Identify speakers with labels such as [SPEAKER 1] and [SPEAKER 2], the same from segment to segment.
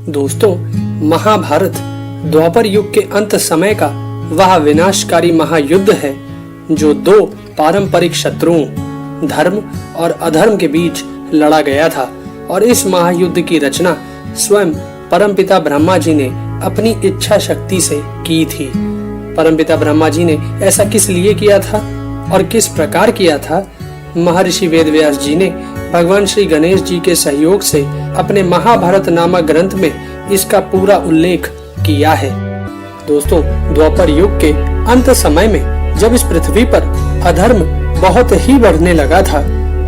[SPEAKER 1] दोस्तों, महाभारत द्वापर युग के अंत समय का वह विनाशकारी महायुद्ध है जो दो पारंपरिक शत्रुओं धर्म और अधर्म के बीच लड़ा गया था। और इस महायुद्ध की रचना स्वयं परमपिता ब्रह्मा जी ने अपनी इच्छा शक्ति से की थी। परमपिता ब्रह्मा जी ने ऐसा किस लिए किया था और किस प्रकार किया था, महर्षि वेदव्यास जी ने भगवान श्री गणेश जी के सहयोग से अपने महाभारत नामक ग्रंथ में इसका पूरा उल्लेख किया है। दोस्तों, द्वापर युग के अंत समय में जब इस पृथ्वी पर अधर्म बहुत ही बढ़ने लगा था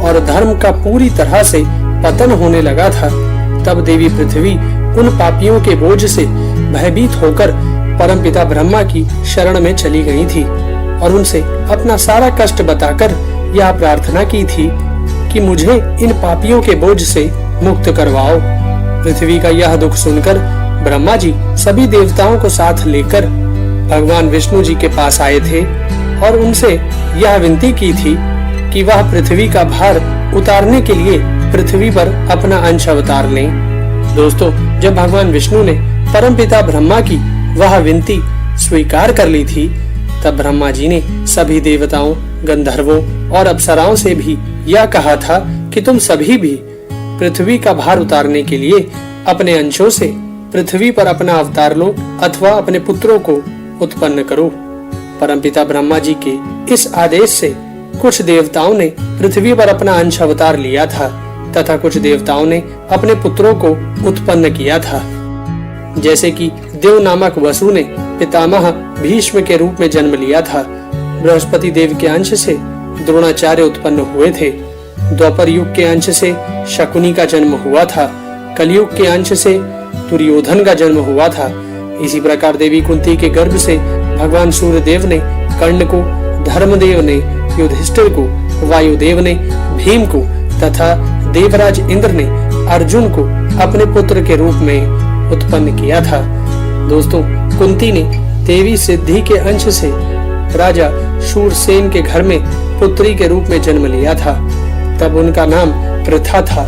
[SPEAKER 1] और धर्म का पूरी तरह से पतन होने लगा था, तब देवी पृथ्वी उन पापियों के बोझ से भयभीत होकर परमपिता ब्रह्मा की शरण में चली गई थी और उनसे अपना सारा कष्ट बताकर यह प्रार्थना की थी कि मुझे इन पापियों के बोझ से मुक्त करवाओ। पृथ्वी का यह दुख सुनकर ब्रह्मा जी सभी देवताओं को साथ लेकर भगवान विष्णु जी के पास आए थे और उनसे यह विनती की थी कि वह पृथ्वी का भार उतारने के लिए पृथ्वी पर अपना अंश अवतार लें। दोस्तों, जब भगवान विष्णु ने परमपिता ब्रह्मा की वह विनती स्वीकार कर ली थी, तब ब्रह्मा जी ने सभी देवताओं, गंधर्वों और अप्सराओं से भी यह कहा था कि तुम सभी भी पृथ्वी का भार उतारने के लिए अपने अंशों से पृथ्वी पर अपना अवतार लो अथवा अपने पुत्रों को उत्पन्न करो। परमपिता ब्रह्मा जी के इस आदेश से कुछ देवताओं ने पृथ्वी पर अपना अंश अवतार लिया था तथा कुछ देवताओं ने अपने पुत्रों को उत्पन्न किया था। जैसे कि देव नामक वसु ने पितामह भीष्म के रूप में जन्म लिया था। बृहस्पति देव के अंश से द्रोणाचार्य उत्पन्न हुए थे। द्वापर युग के अंश से शकुनी का जन्म हुआ था। कलयुग के अंश से दुर्योधन का जन्म हुआ था। इसी प्रकार देवी कुंती के गर्भ से भगवान सूर्यदेव ने कर्ण को, धर्मदेव ने युधिष्ठिर को, वायुदेव ने भीम को तथा देवराज इंद्र ने अर्जुन को अपने पुत्र के रूप में उत्पन्न किया था। दोस्तों, कुंती ने देवी सिद्धि के अंश से राजा शूरसेन के घर में पुत्री के रूप में जन्म लिया था। तब उनका नाम प्रथा था,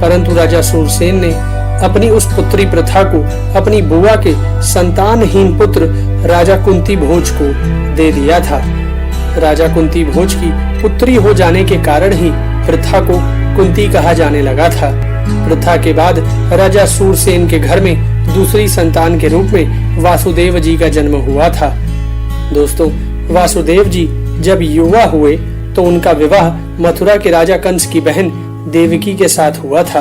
[SPEAKER 1] परंतु राजा शूरसेन ने अपनी उस पुत्री प्रथा को अपनी बुआ के संतानहीन पुत्र राजा कुंती भोज को दे दिया था। राजा कुंती भोज की पुत्री हो जाने के कारण ही प्रथा को कुंती कहा जाने लगा था। प्रथा के बाद राजा शूरसेन के घर में दूसरी संतान के रूप में वासुदेव जी का जन्म हुआ था। दोस्तों, वासुदेव जी जब युवा हुए तो उनका विवाह मथुरा के राजा कंस की बहन देवकी के साथ हुआ था,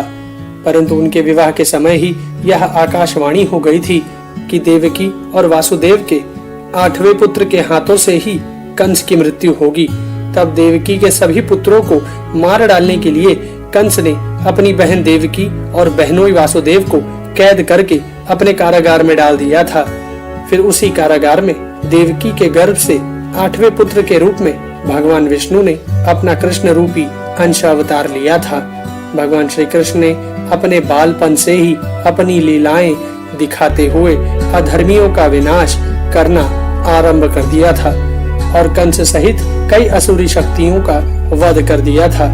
[SPEAKER 1] परंतु उनके विवाह के समय ही यह आकाशवाणी हो गई थी कि देवकी और वासुदेव के 8वें पुत्र के हाथों से ही कंस की मृत्यु होगी। तब देवकी के सभी पुत्रों को मार डालने के लिए कंस ने अपनी बहन देवकी और बहनोई वासुदेव को कैद करके अपने कारागार में डाल दिया था। फिर उसी कारागार में देवकी के गर्भ से 8वें पुत्र के रूप में भगवान विष्णु ने अपना कृष्ण रूपी अंश अवतार लिया था। भगवान श्री कृष्ण ने अपने बालपन से ही अपनी लीलाएं दिखाते हुए अधर्मियों का विनाश करना आरंभ कर दिया था और कंस सहित कई असुरी शक्तियों का वध कर दिया था।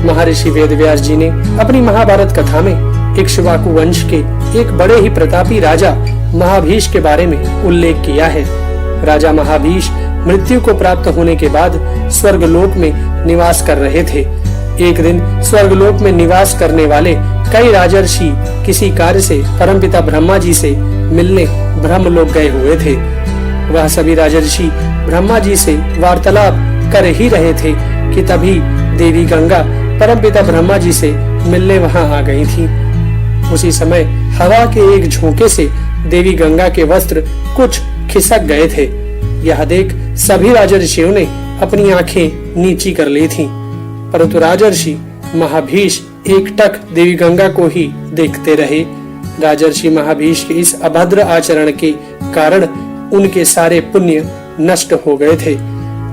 [SPEAKER 1] महर्षि वेदव्यास जी ने अपनी महाभारत कथा में इक्ष्वाकु वंश के एक बड़े ही प्रतापी राजा महाभीष के बारे में उल्लेख किया है। राजा महाभीष मृत्यु को प्राप्त होने के बाद स्वर्गलोक में निवास कर रहे थे। एक दिन स्वर्गलोक में निवास करने वाले कई राजर्षि किसी कार्य से परमपिता ब्रह्मा जी से मिलने ब्रह्मलोक गए हुए थे। वह सभी राजर्षि ब्रह्मा जी से वार्तालाप कर ही रहे थे कि तभी देवी गंगा परमपिता ब्रह्मा जी से मिलने वहां आ गई थी। उसी समय हवा के एक झोंके से देवी गंगा के वस्त्र कुछ खिसक गए थे। यह देख सभी राजर्षियों ने अपनी आंखें नीची कर ली थीं, परंतु राजर्षि महाभीष एकटक देवी गंगा को ही देखते रहे। राजर्षि महाभीष के इस अभद्र आचरण के कारण उनके सारे पुण्य नष्ट हो गए थे।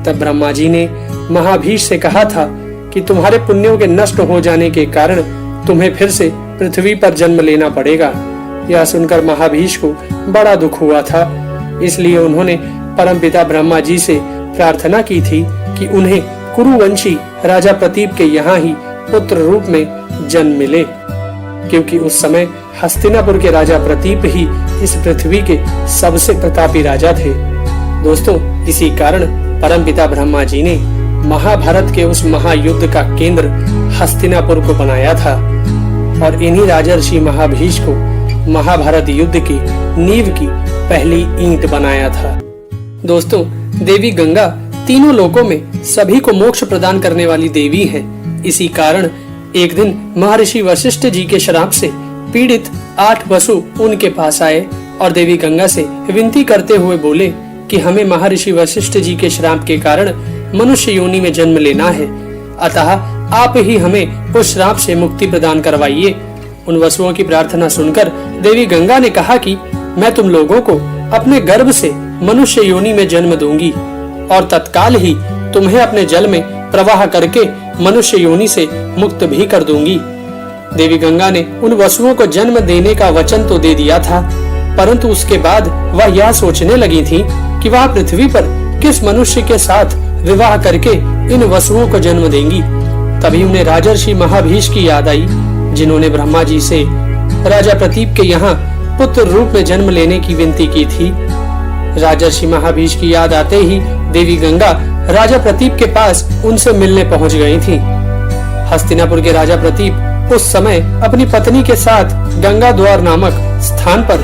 [SPEAKER 1] तब ब्रह्मा जी ने महाभीष से कहा था कि तुम्हारे पुण्यों के नष्ट हो जाने के कारण तुम्हें फिर से पृथ्वी पर जन्म लेना पड़ेगा। यह सुनकर महाभीष को बड़ा दुख हुआ था, इसलिए उन्होंने परमपिता ब्रह्मा जी से प्रार्थना की थी कि उन्हें कुरुवंशी राजा प्रतीप के यहाँ ही पुत्र रूप में जन्म मिले, क्योंकि उस समय हस्तिनापुर के राजा प्रतीप ही इस पृथ्वी के सबसे प्रतापी राजा थे। दोस्तों, इसी कारण परमपिता ब्रह्मा जी ने महाभारत के उस महायुद्ध का केंद्र हस्तिनापुर को बनाया था और इन्हीं राजर्षि महाभीष को महाभारत युद्ध की नींव की पहली ईंट बनाया था। दोस्तों, देवी गंगा तीनों लोकों में सभी को मोक्ष प्रदान करने वाली देवी है। इसी कारण एक दिन महर्षि वशिष्ठ जी के श्राप से पीड़ित 8 वसु उनके पास आए और देवी गंगा से विनती करते हुए बोले कि हमें महर्षि वशिष्ठ जी के श्राप के कारण मनुष्य योनि में जन्म लेना है, अतः आप ही हमें उस श्राप से मुक्ति प्रदान करवाइए। उन वसुओं की प्रार्थना सुनकर देवी गंगा ने कहा कि मैं तुम लोगों को अपने गर्भ से मनुष्य योनि में जन्म दूंगी और तत्काल ही तुम्हें अपने जल में प्रवाह करके मनुष्य योनि से मुक्त भी कर दूंगी। देवी गंगा ने उन वसुओं को जन्म देने का वचन तो दे दिया था, परंतु उसके बाद वह यह सोचने लगी थी कि वह पृथ्वी पर किस मनुष्य के साथ विवाह करके इन वसुओं को जन्म देंगी। तभी उन्हें राजर्षि महाभीष की याद आई, जिन्होंने ब्रह्मा जी से राजा प्रतीप के यहाँ पुत्र रूप में जन्म लेने की विनती की थी। राजर्षि महाभीष की याद आते ही देवी गंगा राजा प्रतीप के पास उनसे मिलने पहुंच गई थी। हस्तिनापुर के राजा प्रतीप उस समय अपनी पत्नी के साथ गंगा द्वार नामक स्थान पर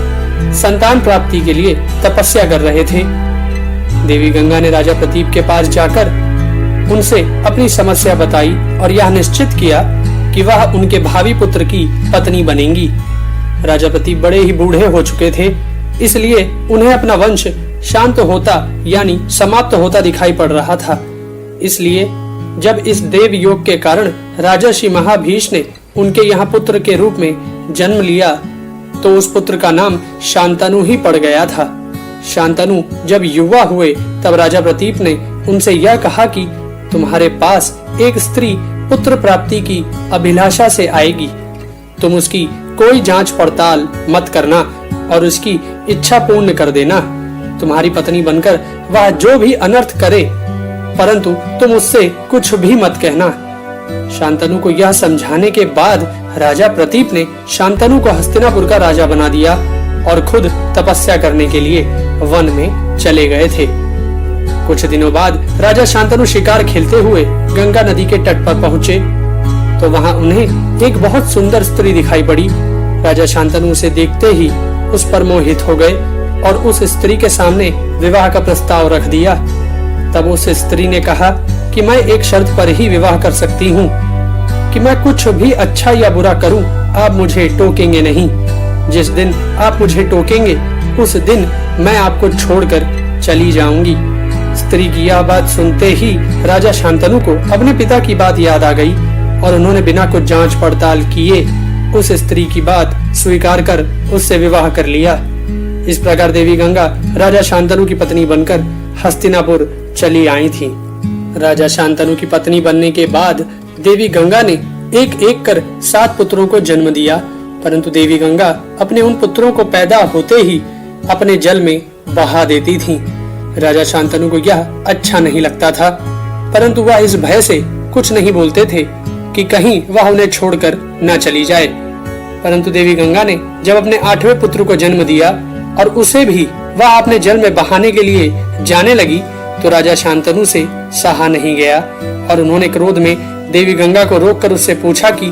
[SPEAKER 1] संतान प्राप्ति के लिए तपस्या कर रहे थे। देवी गंगा ने राजा प्रतीप के पास जाकर उनसे अपनी समस्या बताई और यह निश्चित किया कि वह उनके भावी पुत्र की पत्नी बनेंगी। राजा प्रतीप बड़े ही बूढ़े हो चुके थे, इसलिए उन्हें अपना वंश शांत होता यानी समाप्त होता दिखाई पड़ रहा था। इसलिए जब इस देव योग के कारण राजर्षि महाभीष ने उनके यहाँ पुत्र के रूप में जन्म लिया तो उस पुत्र का नाम शांतनु ही पड़ गया था। शांतनु जब युवा हुए तब राजा प्रतीप ने उनसे यह कहा कि तुम्हारे पास एक स्त्री पुत्र प्राप्ति की अभिलाषा से आएगी, तुम उसकी कोई जांच पड़ताल मत करना और उसकी इच्छा पूर्ण कर देना। तुम्हारी पत्नी बनकर वह जो भी अनर्थ करे, परंतु तुम उससे कुछ भी मत कहना। शांतनु को यह समझाने के बाद राजा प्रतीप ने शांतनु को हस्तिनापुर का राजा बना दिया और खुद तपस्या करने के लिए वन में चले गए थे। कुछ दिनों बाद राजा शांतनु शिकार खेलते हुए गंगा नदी के तट पर पहुंचे तो वहां उन्हें एक बहुत सुंदर स्त्री दिखाई पड़ी। राजा शांतनु उसे देखते ही उस पर मोहित हो गए और उस स्त्री के सामने विवाह का प्रस्ताव रख दिया। तब उस स्त्री ने कहा कि मैं एक शर्त पर ही विवाह कर सकती हूँ कि मैं कुछ भी अच्छा या बुरा करूँ, आप मुझे टोकेंगे नहीं। जिस दिन आप मुझे टोकेंगे उस दिन मैं आपको छोड़कर चली जाऊंगी। स्त्री की यह बात सुनते ही राजा शांतनु को अपने पिता की बात याद आ गई और उन्होंने बिना कुछ जांच पड़ताल किए उस स्त्री की बात स्वीकार कर उससे विवाह कर लिया। इस प्रकार देवी गंगा राजा शांतनु की पत्नी बनकर हस्तिनापुर चली आई थी। राजा शांतनु की पत्नी बनने के बाद देवी गंगा ने एक एक कर 7 पुत्रों को जन्म दिया, परंतु देवी गंगा अपने उन पुत्रों को पैदा होते ही अपने जल में बहा देती थी। राजा शांतनु को यह अच्छा नहीं लगता था, परंतु वह इस भय से कुछ नहीं बोलते थे कि कहीं वह उन्हें छोड़कर न चली जाए। परंतु देवी गंगा ने जब अपने 8वें पुत्र को जन्म दिया और उसे भी वह अपने जल में बहाने के लिए जाने लगी तो राजा शांतनु से सहा नहीं गया और उन्होंने क्रोध में देवी गंगा को रोककर उससे पूछा कि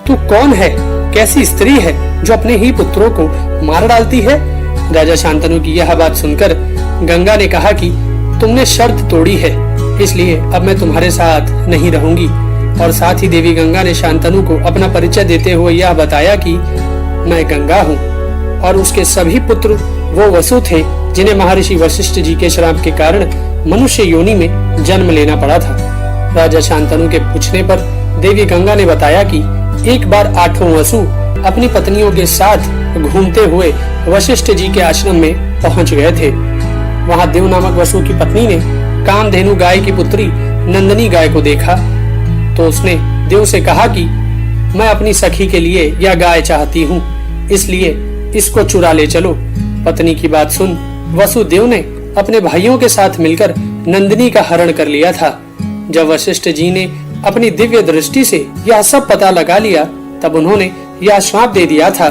[SPEAKER 1] तू कौन है, कैसी स्त्री है जो अपने ही पुत्रों को मार डालती है। राजा शांतनु की यह बात सुनकर गंगा ने कहा कि तुमने शर्त तोड़ी है, इसलिए अब मैं तुम्हारे साथ नहीं रहूंगी। और साथ ही देवी गंगा ने शांतनु को अपना परिचय देते हुए यह बताया कि मैं गंगा हूँ और उसके सभी पुत्र वो वसु थे जिन्हें महर्षि वशिष्ठ जी के श्राप के कारण मनुष्य योनि में जन्म लेना पड़ा था। राजा शांतनु के पूछने पर देवी गंगा ने बताया कि एक बार 8 वसु अपनी पत्नियों के साथ घूमते हुए वशिष्ठ जी के आश्रम में पहुंच गए थे। वहां देव नामक वसु की पत्नी ने कामधेनु गाय की पुत्री नंदिनी गाय को देखा तो उसने देव से कहा कि मैं अपनी सखी के लिए यह गाय चाहती हूँ, इसलिए इसको चुरा ले चलो। पत्नी की बात सुन वसुदेव ने अपने भाइयों के साथ मिलकर नंदिनी का हरण कर लिया था। जब वशिष्ठ जी ने अपनी दिव्य दृष्टि से यह सब पता लगा लिया तब उन्होंने यह श्राप दे दिया था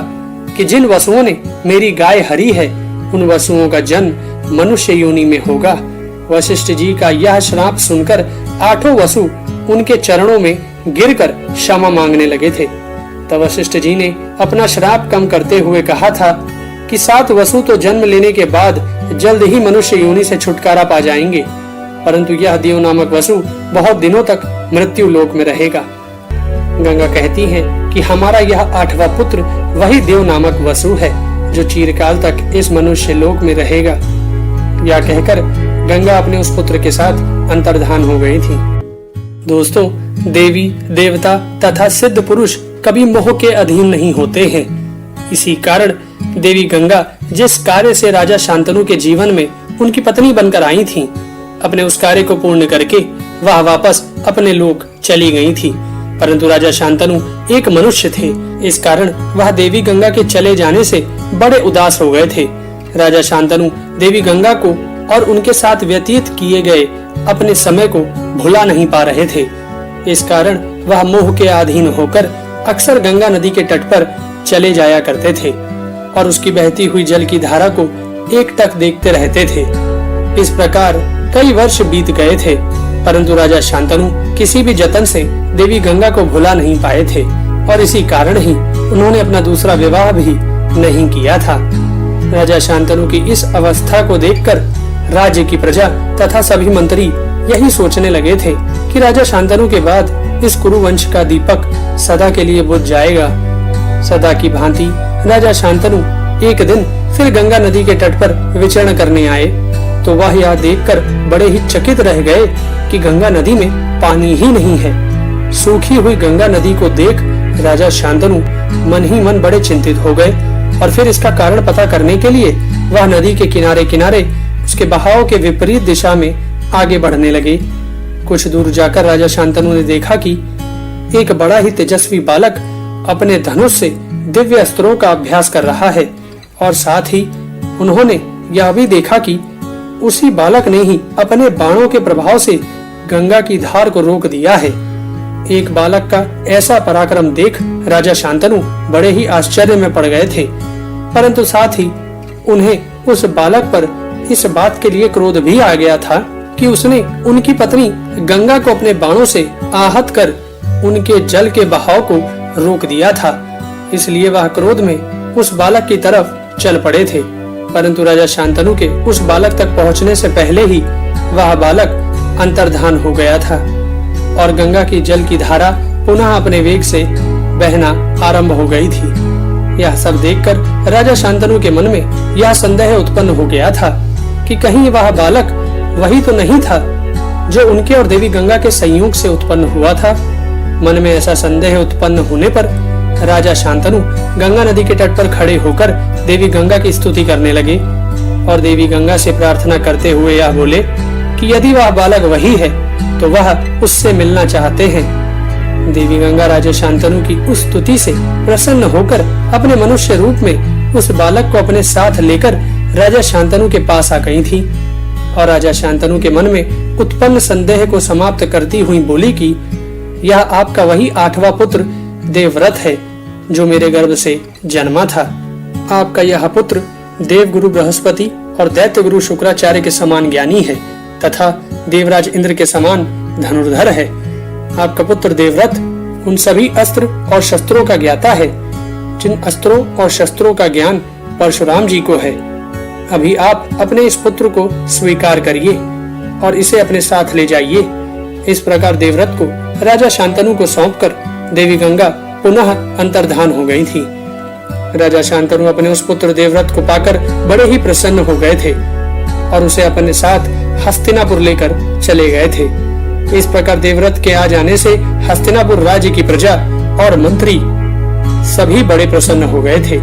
[SPEAKER 1] कि जिन वसुओं ने मेरी गाय हरी है उन वसुओं का जन्म मनुष्य योनि में होगा। वशिष्ठ जी का यह श्राप सुनकर 8 वसु उनके चरणों में गिरकर क्षमा मांगने लगे थे। तब वशिष्ठ जी ने अपना श्राप कम करते हुए कहा था कि 7 वसु तो जन्म लेने के बाद जल्द ही मनुष्य योनि से छुटकारा पा जाएंगे, परंतु यह देव नामक वसु बहुत दिनों तक मृत्यु लोक में रहेगा। गंगा कहती है कि हमारा यह 8वां पुत्र वही देव नामक वसु है जो चिरकाल तक इस मनुष्य लोक में रहेगा। यह कहकर गंगा अपने उस पुत्र के साथ अंतर्धान हो गई थी। दोस्तों, देवी देवता तथा सिद्ध पुरुष कभी मोह के अधीन नहीं होते हैं। इसी कारण देवी गंगा जिस कार्य से राजा शांतनु के जीवन में उनकी पत्नी बनकर आई थी, अपने उस कार्य को पूर्ण करके वह वापस अपने लोक चली गई थी। परंतु राजा शांतनु एक मनुष्य थे, इस कारण वह देवी गंगा के चले जाने से बड़े उदास हो गए थे। राजा शांतनु देवी गंगा को और उनके साथ व्यतीत किए गए अपने समय को भुला नहीं पा रहे थे। इस कारण वह मोह के अधीन होकर अक्सर गंगा नदी के तट पर चले जाया करते थे और उसकी बहती हुई जल की धारा को एकटक देखते रहते थे। इस प्रकार कई वर्ष बीत गए थे, परंतु राजा शांतनु किसी भी जतन से देवी गंगा को भुला नहीं पाए थे और इसी कारण ही उन्होंने अपना दूसरा विवाह भी नहीं किया था। राजा शांतनु की इस अवस्था को देखकर राज्य की प्रजा तथा सभी मंत्री यही सोचने लगे थे कि राजा शांतनु के बाद इस कुरुवंश का दीपक सदा के लिए बुझ जाएगा। सदा की भांति राजा शांतनु एक दिन फिर गंगा नदी के तट पर विचरण करने आए तो वह यह देखकर बड़े ही चकित रह गए कि गंगा नदी में पानी ही नहीं है। सूखी हुई गंगा नदी को देख राजा शांतनु मन ही मन बड़े चिंतित हो गए और फिर इसका कारण पता करने के लिए वह नदी के किनारे किनारे उसके बहाव के विपरीत दिशा में आगे बढ़ने लगे। कुछ दूर जाकर राजा शांतनु ने देखा कि एक बड़ा ही तेजस्वी बालक अपने धनुष से दिव्य अस्त्रों का अभ्यास कर रहा है और साथ ही उन्होंने यह भी देखा कि उसी बालक ने ही अपने बाणों के प्रभाव से गंगा की धार को रोक दिया है। एक बालक का ऐसा पराक्रम देख राजा शांतनु बड़े ही आश्चर्य में पड़ गए थे, परंतु साथ ही उन्हें उस बालक पर इस बात के लिए क्रोध भी आ गया था कि उसने उनकी पत्नी गंगा को अपने बाणों से आहत कर उनके जल के बहाव को रोक दिया था। इसलिए वह क्रोध में उस बालक की तरफ चल पड़े थे, परंतु राजा शांतनु के उस बालक तक पहुंचने से पहले ही वह बालक अंतर्धान हो गया था और गंगा की जल की धारा पुनः अपने वेग से बहना आरंभ हो गई थी। यह सब देखकर राजा शांतनु के मन में यह संदेह उत्पन्न हो गया था कि कहीं वह बालक वही तो नहीं था जो उनके और देवी गंगा के संयोग से उत्पन्न हुआ था। मन में ऐसा संदेह उत्पन्न होने पर राजा शांतनु गंगा नदी के तट पर खड़े होकर देवी गंगा की स्तुति करने लगे और देवी गंगा से प्रार्थना करते हुए यह बोले कि यदि वह बालक वही है तो वह उससे मिलना चाहते हैं। देवी गंगा राजा शांतनु की उस स्तुति से प्रसन्न होकर अपने मनुष्य रूप में उस बालक को अपने साथ लेकर राजा शांतनु के पास आ गई थी और राजा शांतनु के मन में उत्पन्न संदेह को समाप्त करती हुई बोली कि यह आपका वही 8वां पुत्र देवव्रत है जो मेरे गर्भ से जन्मा था। आपका यह पुत्र देवगुरु बृहस्पति और दैत्य गुरु शुक्राचार्य के समान ज्ञानी है तथा देवराज इंद्र के समान धनुर्धर है। आपका पुत्र देवव्रत उन सभी अस्त्र और शस्त्रों का ज्ञाता है जिन अस्त्रों और शस्त्रों का ज्ञान परशुराम जी को है। अभी आप अपने इस पुत्र को स्वीकार करिए और इसे अपने साथ ले जाइए। इस प्रकार देवव्रत को राजा शांतनु को सौंपकर देवी गंगा पुनः अंतर्धान हो गई थी। राजा शांतनु अपने उस पुत्र देवव्रत को पाकर बड़े ही प्रसन्न हो गए थे और उसे अपने साथ हस्तिनापुर लेकर चले गए थे। इस प्रकार देवव्रत के आ जाने से हस्तिनापुर राज्य की प्रजा और मंत्री सभी बड़े प्रसन्न हो गए थे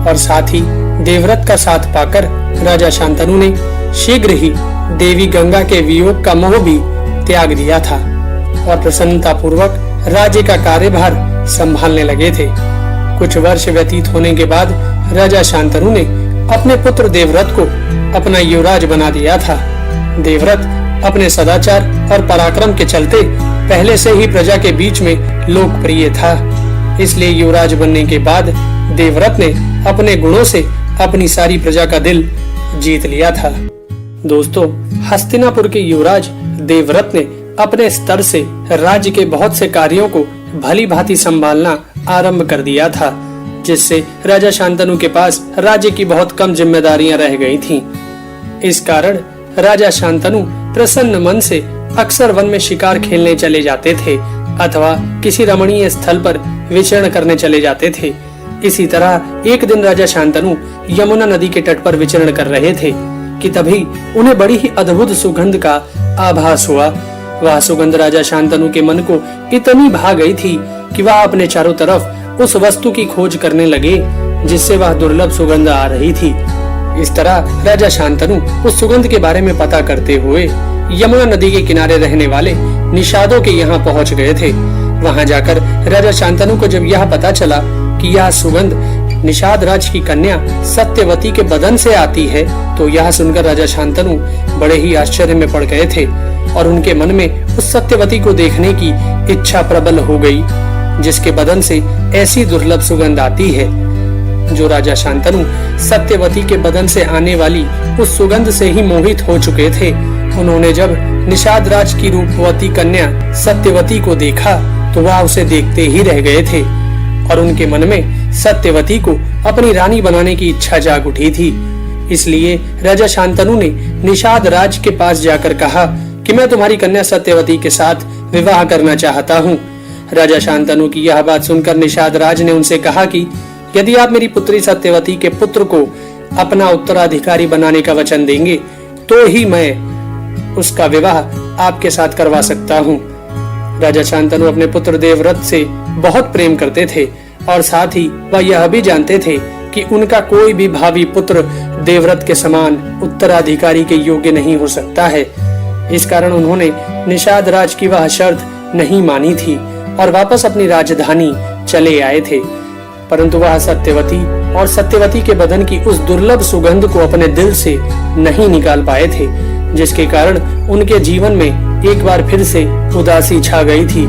[SPEAKER 1] और साथ ही देवव्रत का साथ पाकर राजा शांतनु ने शीघ्र ही देवी गंगा के वियोग का मोह भी त्याग दिया था और प्रसन्नता पूर्वक राज्य का कार्यभार संभालने लगे थे। कुछ वर्ष व्यतीत होने के बाद राजा शांतनु ने अपने पुत्र देवव्रत को अपना युवराज बना दिया था। देवव्रत अपने सदाचार और पराक्रम के चलते पहले से ही प्रजा के बीच में लोकप्रिय था, इसलिए युवराज बनने के बाद देवव्रत ने अपने गुणों से अपनी सारी प्रजा का दिल जीत लिया था। दोस्तों, हस्तिनापुर के युवराज देवव्रत ने अपने स्तर से राज्य के बहुत से कार्यों को भली भांति संभालना आरंभ कर दिया था, जिससे राजा शांतनु के पास राज्य की बहुत कम जिम्मेदारियां रह गई थीं। इस कारण राजा शांतनु प्रसन्न मन से अक्सर वन में शिकार खेलने चले जाते थे अथवा किसी रमणीय स्थल पर विचरण करने चले जाते थे। इसी तरह एक दिन राजा शांतनु यमुना नदी के तट पर विचरण कर रहे थे कि तभी उन्हें बड़ी ही अद्भुत सुगंध का आभास हुआ। वह सुगंध राजा शांतनु के मन को इतनी भा गई थी कि वह अपने चारों तरफ उस वस्तु की खोज करने लगे जिससे वह दुर्लभ सुगंध आ रही थी। इस तरह राजा शांतनु उस सुगंध के बारे में पता करते हुए यमुना नदी के किनारे रहने वाले निषादों के यहाँ पहुँच गए थे। वहाँ जाकर राजा शांतनु को जब यह पता चला कि यह सुगंध निषाद राज की कन्या सत्यवती के बदन से आती है, तो यह सुनकर राजा शांतनु बड़े ही आश्चर्य में पड़ गए थे और उनके मन में उस सत्यवती को देखने की इच्छा प्रबल हो गई, जिसके बदन से ऐसी दुर्लभ सुगंध आती है। जो राजा शांतनु सत्यवती के बदन से आने वाली उस सुगंध से ही मोहित हो चुके थे, उन्होंने जब निषाद राज की रूपवती कन्या सत्यवती को देखा तो वह उसे देखते ही रह गए थे और उनके मन में सत्यवती को अपनी रानी बनाने की इच्छा जाग उठी थी। इसलिए राजा शांतनु ने निषाद राज के पास जाकर कहा कि मैं तुम्हारी कन्या सत्यवती के साथ विवाह करना चाहता हूँ। राजा शांतनु की यह बात सुनकर निषाद राज ने उनसे कहा कि यदि आप मेरी पुत्री सत्यवती के पुत्र को अपना उत्तराधिकारी बनाने का वचन देंगे तो ही मैं उसका विवाह आपके साथ करवा सकता हूँ। राजा शांतनु अपने पुत्र देवव्रत से बहुत प्रेम करते थे और साथ ही वह यह भी जानते थे कि उनका कोई भी भावी पुत्र देवव्रत के समान उत्तराधिकारी के योग्य नहीं हो सकता है। इस कारण उन्होंने निषाद राज की वह शर्त नहीं मानी थी और वापस अपनी राजधानी चले आए थे। परंतु वह सत्यवती और सत्यवती के बदन की उस दुर्लभ सुगंध को अपने दिल से नहीं निकाल पाए थे, जिसके कारण उनके जीवन में एक बार फिर से उदासी छा गई थी।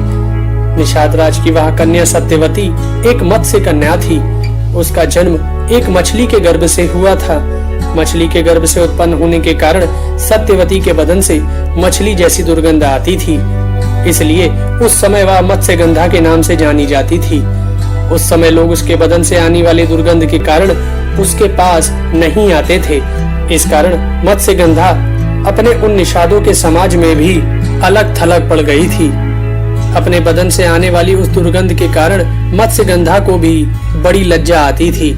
[SPEAKER 1] निषाद राज की वह कन्या सत्यवती एक मत्स्य कन्या थी। उसका जन्म एक मछली के गर्भ से हुआ था। मछली के गर्भ से उत्पन्न होने के कारण सत्यवती के बदन से मछली जैसी दुर्गंध आती थी, इसलिए उस समय वह मत्स्यगंधा के नाम से जानी जाती थी। उस समय लोग उसके बदन से आने वाली दुर्गंध के कारण उसके पास नहीं आते थे। इस कारण मत्स्यगंधा अपने उन निषादों के समाज में भी अलग थलग पड़ गई थी। अपने बदन से आने वाली उस दुर्गंध के कारण मत्स्यगंधा को भी बड़ी लज्जा आती थी।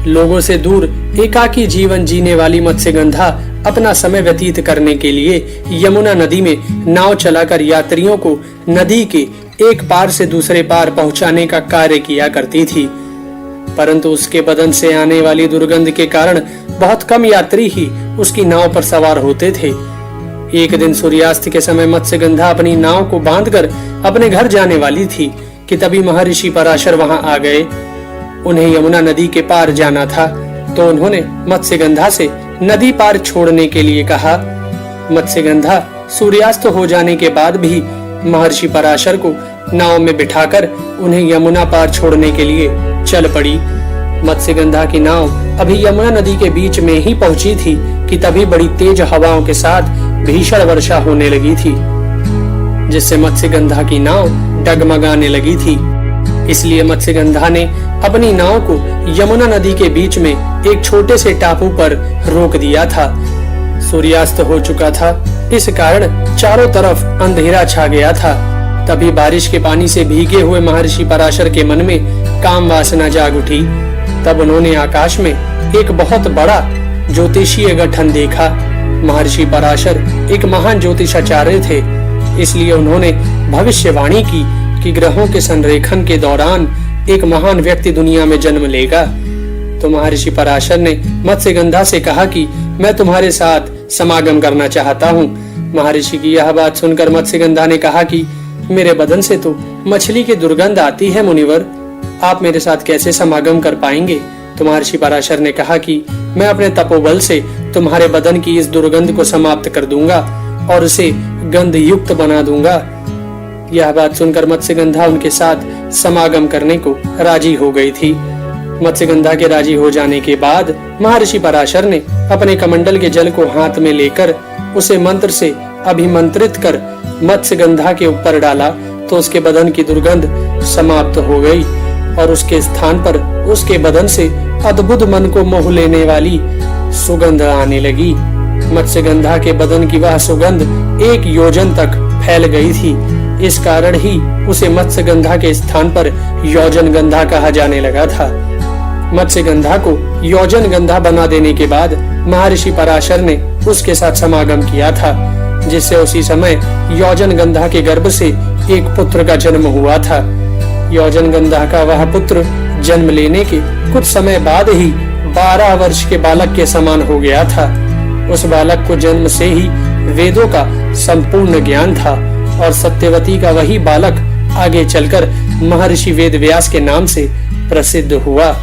[SPEAKER 1] लोगों से दूर एकाकी जीवन जीने वाली मत्स्यगंधा अपना समय व्यतीत करने के लिए यमुना नदी में नाव चलाकर यात्रियों को नदी के एक पार से दूसरे पार पहुंचाने का कार्य किया करती थी। परंतु उसके बदन से आने वाली दुर्गंध के कारण बहुत कम यात्री ही उसकी नाव पर सवार होते थे। एक दिन सूर्यास्त के समय मत्स्यगंधा अपनी नाव को बांधकर अपने घर जाने वाली थी कि तभी महर्षि पराशर वहां आ गए। उन्हें यमुना नदी के पार जाना था, तो उन्होंने मत्स्यगंधा से नदी पार छोड़ने के लिए कहा। मत्स्यगंधा सूर्यास्त हो जाने के बाद भी महर्षि पराशर को नाव में बिठाकर उन्हें यमुना पार छोड़ने के लिए चल पड़ी। मत्स्यगंधा की नाव अभी यमुना नदी के बीच में ही पहुंची थी कि तभी बड़ी तेज हवाओं के साथ भीषण वर्षा होने लगी थी, जिससे मत्स्यगंधा की नाव डगमगाने लगी थी। इसलिए मत्स्यगंधा ने अपनी नाव को यमुना नदी के बीच में एक छोटे से टापू पर रोक दिया था। सूर्यास्त हो चुका था, इस कारण चारों तरफ अंधेरा छा गया था। तभी बारिश के पानी से भीगे हुए महर्षि पराशर के मन में काम वासना जाग उठी। तब उन्होंने आकाश में एक बहुत बड़ा ज्योतिषीय गठन देखा। महर्षि पराशर एक महान ज्योतिषाचार्य थे, इसलिए उन्होंने भविष्यवाणी की कि ग्रहों के संरेखन के दौरान एक महान व्यक्ति दुनिया में जन्म लेगा। तो महर्षि पराशर ने मत्स्यगंधा से कहा कि मैं तुम्हारे साथ समागम करना चाहता हूँ। महर्षि की यह बात सुनकर मत्स्यगंधा ने कहा कि मेरे बदन से तो मछली की दुर्गंध आती है मुनिवर, आप मेरे साथ कैसे समागम कर पाएंगे। तो महर्षि पराशर ने कहा कि मैं अपने तपोबल से तुम्हारे बदन की इस दुर्गंध को समाप्त कर दूंगा और उसे गंध युक्त बना दूंगा। यह बात सुनकर मत्स्यगंधा उनके साथ समागम करने को राजी हो गई थी। मत्स्यगंधा के राजी हो जाने के बाद महर्षि पराशर ने अपने कमंडल के जल को हाथ में लेकर उसे मंत्र से अभिमंत्रित कर मत्स्यगंधा के ऊपर डाला तो उसके बदन की दुर्गंध समाप्त हो गई और उसके स्थान पर उसके बदन से अद्भुत मन को मोह लेने वाली सुगंध आने लगी। मत्स्यगंधा के बदन की वह सुगंध 1 योजन तक फैल गई थी। इस कारण ही उसे मत्स्यगंधा के स्थान पर योजनगंधा कहा जाने लगा था। मत्स्यगंधा को योजनगंधा बना देने के बाद महर्षि पराशर ने उसके साथ समागम किया था, जिससे उसी समय योजनगंधा के गर्भ से एक पुत्र का जन्म हुआ था। योजनगंधा का वह पुत्र जन्म लेने के कुछ समय बाद ही 12 वर्ष के बालक के समान हो गया था। उस बालक को जन्म से ही वेदों का संपूर्ण ज्ञान था और सत्यवती का वही बालक आगे चलकर महर्षि वेदव्यास के नाम से प्रसिद्ध हुआ।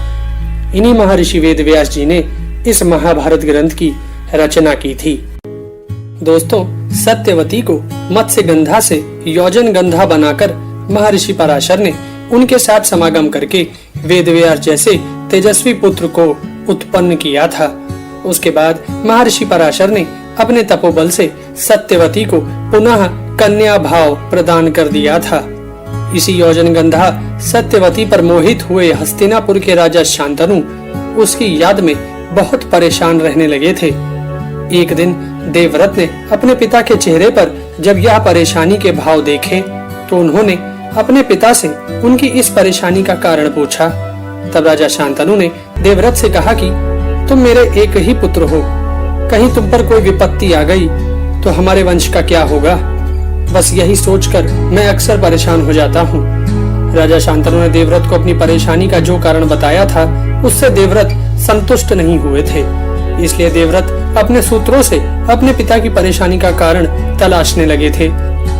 [SPEAKER 1] इन्हीं महर्षि वेदव्यास जी ने इस महाभारत ग्रंथ की रचना की थी। दोस्तों, सत्यवती को मत्स्यगंधा से योजनगंधा बनाकर महर्षि पराशर ने उनके साथ समागम करके वेदव्यास जैसे तेजस्वी पुत्र को उत्पन्न किया था। उसके बाद महर्षि पराशर ने अपने तपोबल से सत्यवती को पुनः कन्या भाव प्रदान कर दिया था। इसी योजनगंधा सत्यवती पर मोहित हुए हस्तिनापुर के राजा शांतनु उसकी याद में बहुत परेशान रहने लगे थे। एक दिन देवव्रत ने अपने पिता के चेहरे पर जब यह परेशानी के भाव देखे तो उन्होंने अपने पिता से उनकी इस परेशानी का कारण पूछा। तब राजा शांतनु ने देवव्रत से कहा कि तुम मेरे एक ही पुत्र हो, कहीं तुम पर कोई विपत्ति आ गई तो हमारे वंश का क्या होगा। बस यही सोचकर मैं अक्सर परेशान हो जाता हूँ। राजा शांतनु ने देवव्रत को अपनी परेशानी का जो कारण बताया था उससे देवव्रत संतुष्ट नहीं हुए थे। इसलिए देवव्रत अपने सूत्रों से अपने पिता की परेशानी का कारण तलाशने लगे थे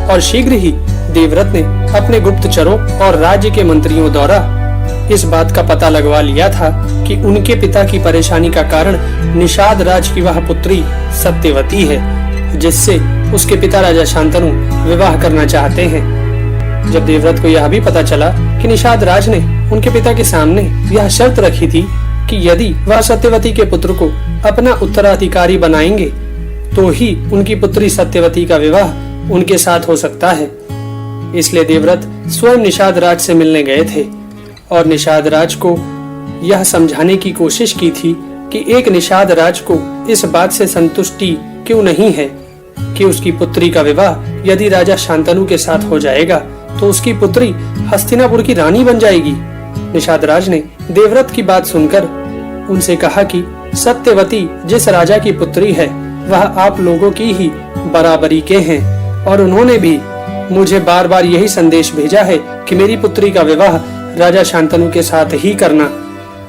[SPEAKER 1] और शीघ्र ही देवव्रत ने अपने गुप्तचरों और राज्य के मंत्रियों द्वारा इस बात का पता लगवा लिया था कि उनके पिता की परेशानी का कारण निषाद राज की वह पुत्री सत्यवती है, जिससे उसके पिता राजा शांतनु विवाह करना चाहते हैं। जब देवव्रत को यह भी पता चला कि निषाद राज ने उनके पिता के सामने यह शर्त रखी थी कि यदि वह सत्यवती के पुत्र को अपना उत्तराधिकारी बनाएंगे तो ही उनकी पुत्री सत्यवती का विवाह उनके साथ हो सकता है, इसलिए देवव्रत स्वयं निषाद राज से मिलने गए थे और निषाद राज को यह समझाने की कोशिश की थी कि एक निषाद राज को इस बात से संतुष्टि क्यों नहीं है कि उसकी पुत्री का विवाह यदि राजा शांतनु के साथ हो जाएगा तो उसकी पुत्री हस्तिनापुर की रानी बन जाएगी। निषाद राज ने देवव्रत की बात सुनकर उनसे कहा कि सत्यवती जिस राजा की पुत्री है वह आप लोगों की ही बराबरी के हैं और उन्होंने भी मुझे बार बार यही संदेश भेजा है कि मेरी पुत्री का विवाह राजा शांतनु के साथ ही करना।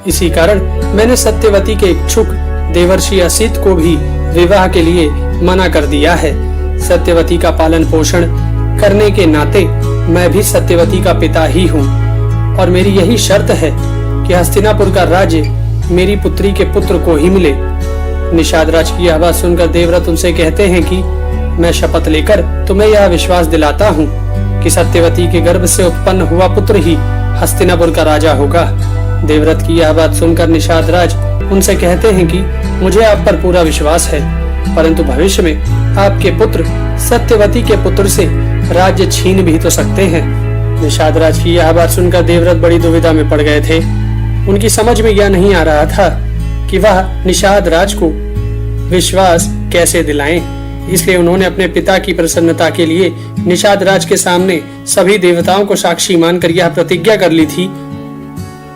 [SPEAKER 1] इसी कारण मैंने सत्यवती के इच्छुक देवर्षि असित को भी विवाह के लिए मना कर दिया है। सत्यवती का पालन पोषण करने के नाते मैं भी सत्यवती का पिता ही हूँ और मेरी यही शर्त है कि हस्तिनापुर का राज्य मेरी पुत्री के पुत्र को ही मिले। निषाद राज की यह बात सुनकर देवव्रत उनसे कहते हैं कि मैं शपथ लेकर तुम्हें यह विश्वास दिलाता हूँ कि सत्यवती के गर्भ से उत्पन्न हुआ पुत्र ही हस्तिनापुर का राजा होगा। देवव्रत की यह बात सुनकर निषाद राज उनसे कहते हैं कि मुझे आप पर पूरा विश्वास है, परंतु भविष्य में आपके पुत्र सत्यवती के पुत्र से राज्य छीन भी तो सकते हैं। निषाद राज की यह बात सुनकर देवव्रत बड़ी दुविधा में पड़ गए थे। उनकी समझ में यह नहीं आ रहा था कि वह निषाद राज को विश्वास कैसे दिलाएं। इसलिए उन्होंने अपने पिता की प्रसन्नता के लिए निषाद राज के सामने सभी देवताओं को साक्षी मानकर यह प्रतिज्ञा कर ली थी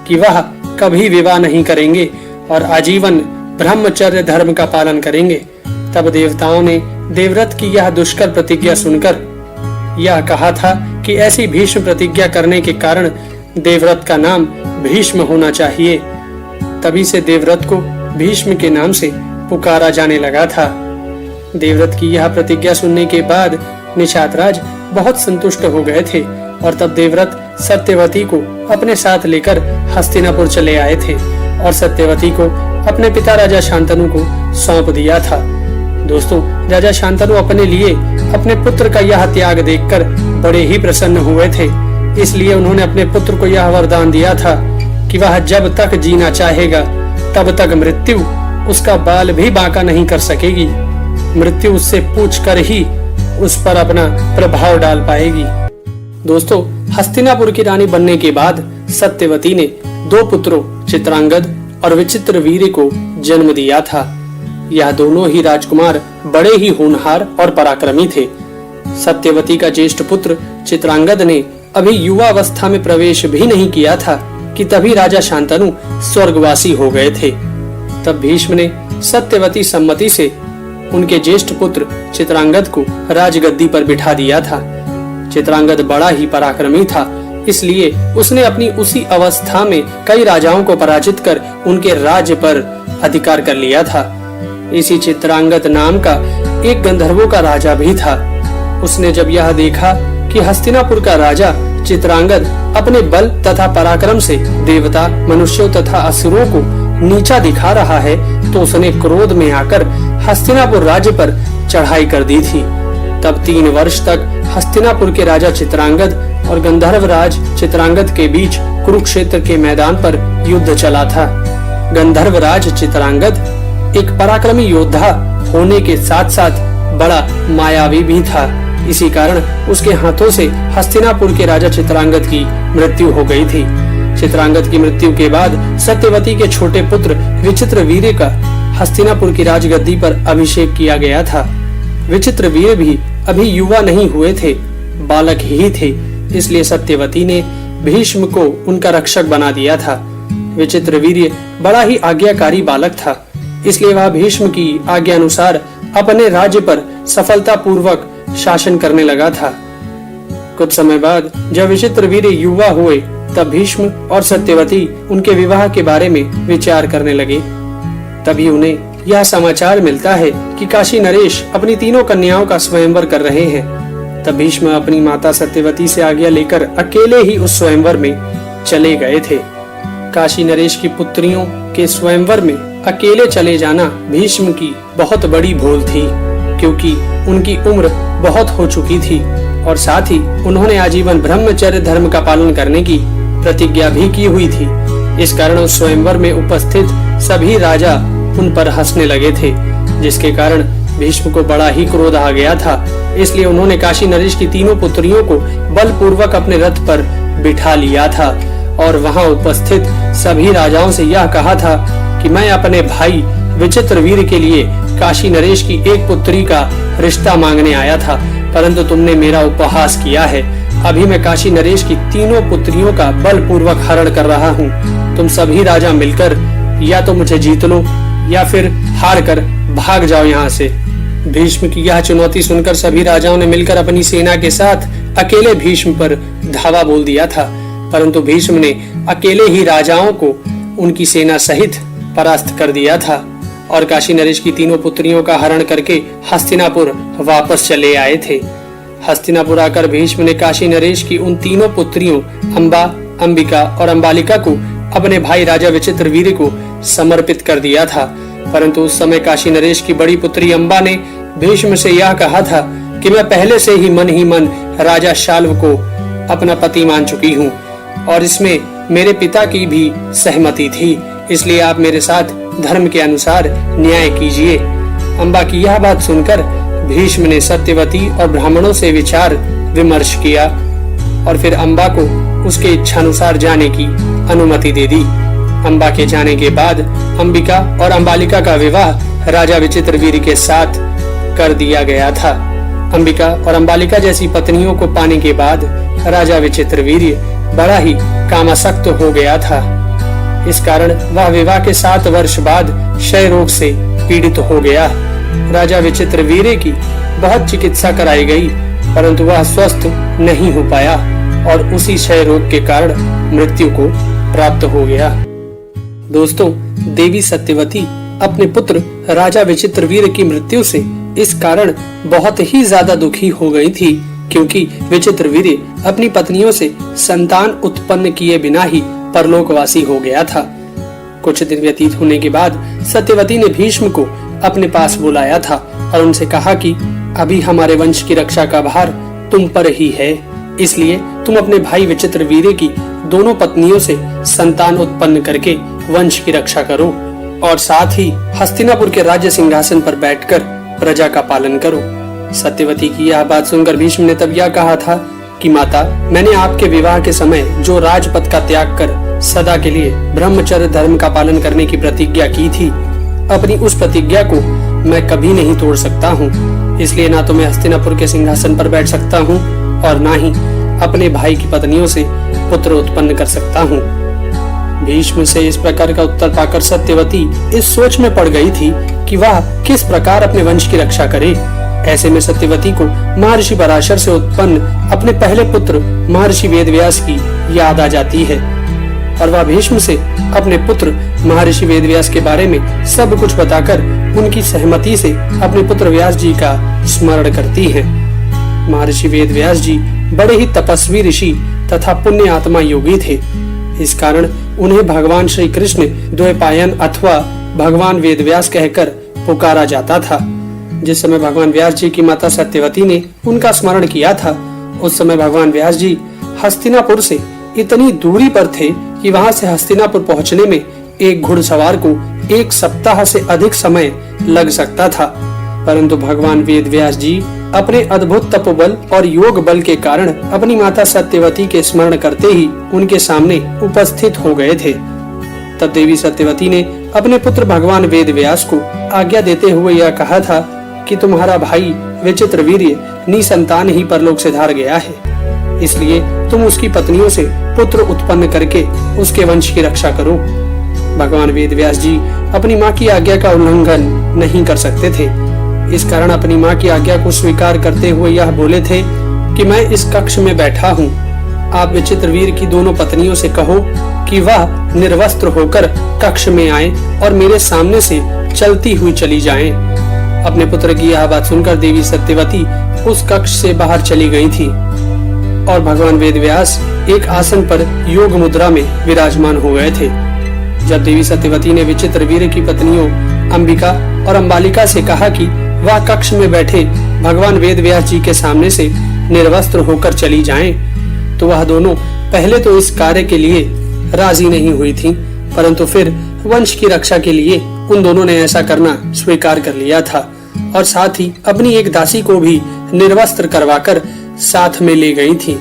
[SPEAKER 1] कि वह कभी विवाह नहीं करेंगे और आजीवन ब्रह्मचर्य धर्म का पालन करेंगे। तब देवताओं ने देवव्रत की यह दुष्कर प्रतिज्ञा सुनकर यह कहा था कि ऐसी भीष्म प्रतिज्ञा करने के कारण देवव्रत का नाम भीष्म होना चाहिए। तभी से देवव्रत को भीष्म के नाम से पुकारा जाने लगा था। देवव्रत की यह प्रतिज्ञा सुनने के बाद निषाद राज बहुत संतुष्ट हो गए थे और तब देवव्रत सत्यवती को अपने साथ लेकर हस्तिनापुर चले आए थे और सत्यवती को अपने पिता राजा शांतनु को सौंप दिया था। दोस्तों, राजा शांतनु अपने लिए अपने पुत्र का यह त्याग देखकर बड़े ही प्रसन्न हुए थे। इसलिए उन्होंने अपने पुत्र को यह वरदान दिया था कि वह जब तक जीना चाहेगा तब तक मृत्यु उसका बाल भी बांका नहीं कर सकेगी। मृत्यु उससे पूछकर ही उस पर अपना प्रभाव डाल पाएगी। दोस्तों, हस्तिनापुर की रानी बनने के बाद सत्यवती ने 2 पुत्रों चित्रांगद और विचित्रवीर्य को जन्म दिया था। यह दोनों ही राजकुमार बड़े ही होनहार और पराक्रमी थे। सत्यवती का ज्येष्ठ पुत्र चित्रांगद ने अभी युवा अवस्था में प्रवेश भी नहीं किया था कि तभी राजा शांतनु स्वर्गवासी हो गए थे। तब भीष्म ने सत्यवती सम्मति से उनके ज्येष्ठ पुत्र चित्रांगद को राजगद्दी पर बिठा दिया था। चित्रांगद बड़ा ही पराक्रमी था, इसलिए उसने अपनी उसी अवस्था में कई राजाओं को पराजित कर उनके राज्य पर अधिकार कर लिया था। इसी चित्रांगद नाम का एक गंधर्वों का राजा भी था। उसने जब यह देखा कि हस्तिनापुर का राजा चित्रांगद अपने बल तथा पराक्रम से देवता, मनुष्यों तथा असुरों को नीचा दिखा रहा है, तो उसने क्रोध में आकर हस्तिनापुर राज्य पर चढ़ाई कर दी थी। तब 3 वर्ष तक हस्तिनापुर के राजा चित्रांगद और गंधर्व राज चित्रांगद के बीच कुरुक्षेत्र के मैदान पर युद्ध चला था। गंधर्व राज चित्रांगद एक पराक्रमी योद्धा होने के साथ साथ बड़ा मायावी भी था। इसी कारण उसके हाथों से हस्तिनापुर के राजा चित्रांगद की मृत्यु हो गई थी। चित्रांगद की मृत्यु के बाद सत्यवती के छोटे पुत्र विचित्रवीर्य का हस्तिनापुर की राजगद्दी पर अभिषेक किया गया था। विचित्रवीर्य भी अभी युवा नहीं हुए थे, बालक ही थे, इसलिए सत्यवती ने भीष्म को उनका रक्षक बना दिया था। विचित्रवीर्य बड़ा ही आज्ञाकारी बालक था, इसलिए वह भीष्म की आज्ञा अनुसार अपने राज्य पर सफलता पूर्वक शासन करने लगा था। कुछ समय बाद जब विचित्रवीर्य युवा हुए, तब भीष्म और सत्यवती उनके विवाह के बारे में विचार करने लगे। तभी उन्हें यह समाचार मिलता है कि काशी नरेश अपनी 3 कन्याओं का स्वयंवर कर रहे हैं। तब भीष्म अपनी माता सत्यवती से आज्ञा लेकर अकेले ही उस स्वयंवर में चले गए थे। काशी नरेश की पुत्रियों के स्वयंवर में अकेले चले जाना भीष्म की बहुत बड़ी भूल थी, क्योंकि उनकी उम्र बहुत हो चुकी थी और साथ ही उन्होंने आजीवन ब्रह्मचर्य धर्म का पालन करने की प्रतिज्ञा भी की हुई थी। इस कारण उस स्वयंवर में उपस्थित सभी राजा उन पर हंसने लगे थे, जिसके कारण भीष्म को बड़ा ही क्रोध आ गया था। इसलिए उन्होंने काशी नरेश की 3 पुत्रियों को बलपूर्वक अपने रथ पर बिठा लिया था और वहां उपस्थित सभी राजाओं से यह कहा था कि मैं अपने भाई विचित्रवीर्य के लिए काशी नरेश की एक पुत्री का रिश्ता मांगने आया था, परंतु तुमने मेरा उपहास किया है। अभी मैं काशी नरेश की 3 पुत्रियों का बलपूर्वक हरण कर रहा हूँ। तुम सभी राजा मिलकर या तो मुझे जीत लो या फिर हार कर भाग जाओ यहाँ से। भीष्म की यह चुनौती सुनकर सभी राजाओं ने मिलकर अपनी सेना के साथ अकेले भीष्म पर धावा बोल दिया था, परंतु भीष्म ने अकेले ही राजाओं को उनकी सेना सहित परास्त कर दिया था और काशी नरेश की 3 पुत्रियों का हरण करके हस्तिनापुर वापस चले आए थे। हस्तिनापुर आकर भीष्म ने काशी नरेश की उन 3 पुत्रियों अंबा, अंबिका और अंबालिका को अपने भाई राजा विचित्रवीर्य को समर्पित कर दिया था, परंतु उस समय काशी नरेश की बड़ी पुत्री अंबा ने भीष्म से यह कहा था कि मैं पहले से ही मन राजा शाल्व को अपना पति मान चुकी हूँ और इसमें मेरे पिता की भी सहमति थी, इसलिए आप मेरे साथ धर्म के अनुसार न्याय कीजिए। अंबा की यह बात सुनकर भीष्म ने सत्यवती और ब्राह्मणों से विचार विमर्श किया और फिर अंबा को उसके इच्छानुसार जाने की अनुमति दे दी। अंबा के जाने के बाद अंबिका और अंबालिका का विवाह राजा विचित्रवीर्य के साथ कर दिया गया था। अंबिका और अंबालिका जैसी पत्नियों को पाने के बाद राजा विचित्रवीर्य बड़ा ही कामासक्त हो गया था। इस कारण वह विवाह के 7 वर्ष बाद क्षय रोग से पीड़ित हो गया। राजा विचित्रवीर्य की बहुत चिकित्सा कराई गई, परंतु वह स्वस्थ नहीं हो पाया और उसी क्षय रोग के कारण मृत्यु को प्राप्त हो गया। दोस्तों, देवी सत्यवती अपने पुत्र राजा विचित्रवीर्य की मृत्यु से इस कारण बहुत ही ज्यादा दुखी हो गई थी, क्योंकि विचित्रवीर्य अपनी पत्नियों से संतान उत्पन्न किए बिना ही परलोकवासी हो गया था। कुछ दिन व्यतीत होने के बाद सत्यवती ने भीष्म को अपने पास बुलाया था और उनसे कहा कि अभी हमारे वंश की रक्षा का भार तुम पर ही है। इसलिए तुम अपने भाई विचित्रवीर्य की दोनों पत्नियों से संतान उत्पन्न करके वंश की रक्षा करो और साथ ही हस्तिनापुर के राज्य सिंहासन पर बैठकर प्रजा का पालन करो। सत्यवती की यह बात सुनकर भीष्म ने तब यह कहा था कि माता, मैंने आपके विवाह के समय जो राजपद का त्याग कर सदा के लिए ब्रह्मचर्य धर्म का पालन करने की प्रतिज्ञा की थी, अपनी उस प्रतिज्ञा को मैं कभी नहीं तोड़ सकता हूँ। इसलिए ना तो मैं हस्तिनापुर के सिंहासन पर बैठ सकता हूँ और ना ही अपने भाई की पत्नियों से पुत्र उत्पन्न कर सकता हूँ। भीष्म से इस प्रकार का उत्तर पाकर सत्यवती इस सोच में पड़ गई थी कि वह किस प्रकार अपने वंश की रक्षा करे। ऐसे में सत्यवती को महर्षि पराशर से उत्पन्न अपने पहले पुत्र महर्षि वेदव्यास की याद आ जाती है और वह भीष्म से अपने पुत्र महर्षि वेदव्यास के बारे में सब कुछ बताकर उनकी सहमति से अपने पुत्र व्यास जी का स्मरण करती है। महर्षि वेदव्यास जी बड़े ही तपस्वी ऋषि तथा पुण्य आत्मा योगी थे। इस कारण उन्हें भगवान श्री कृष्ण द्वैपायन अथवा भगवान वेदव्यास कहकर पुकारा जाता था। जिस समय भगवान व्यास जी की माता सत्यवती ने उनका स्मरण किया था, उस समय भगवान व्यास जी हस्तिनापुर से इतनी दूरी पर थे कि वहां से हस्तिनापुर पहुंचने में एक घुड़सवार को 1 सप्ताह से अधिक समय लग सकता था। परंतु भगवान वेदव्यास जी अपने अद्भुत तपोबल और योग बल के कारण अपनी माता सत्यवती के स्मरण करते ही उनके सामने उपस्थित हो गए थे। तब देवी सत्यवती ने अपने पुत्र भगवान वेदव्यास को आज्ञा देते हुए यह कहा था कि तुम्हारा भाई विचित्रवीर्य निसंतान ही परलोक से धार गया है, इसलिए तुम उसकी पत्नियों से पुत्र उत्पन्न करके उसके वंश की रक्षा करो। भगवान वेदव्यास जी अपनी माँ की आज्ञा का उल्लंघन नहीं कर सकते थे। इस कारण अपनी माँ की आज्ञा को स्वीकार करते हुए यह बोले थे कि मैं इस कक्ष में बैठा हूँ। आप विचित्रवीर्य की दोनों पत्नियों से कहो कि वह निर्वस्त्र होकर कक्ष में आए और मेरे सामने से चलती हुई चली जाएं। अपने पुत्र की यह बात सुनकर देवी सत्यवती उस कक्ष से बाहर चली गई थी और भगवान वेदव्यास एक आसन पर योग मुद्रा में विराजमान हो गए थे। जब देवी सत्यवती ने विचित्रवीर्य की पत्नियों अंबिका और अंबालिका से कहा कि वह कक्ष में बैठे भगवान वेदव्यास जी के सामने से निर्वस्त्र होकर चली जाएं, तो वह दोनों पहले तो इस कार्य के लिए राजी नहीं हुई थी, परंतु फिर वंश की रक्षा के लिए उन दोनों ने ऐसा करना स्वीकार कर लिया था और साथ ही अपनी एक दासी को भी निर्वस्त्र करवाकर साथ में ले गई थी।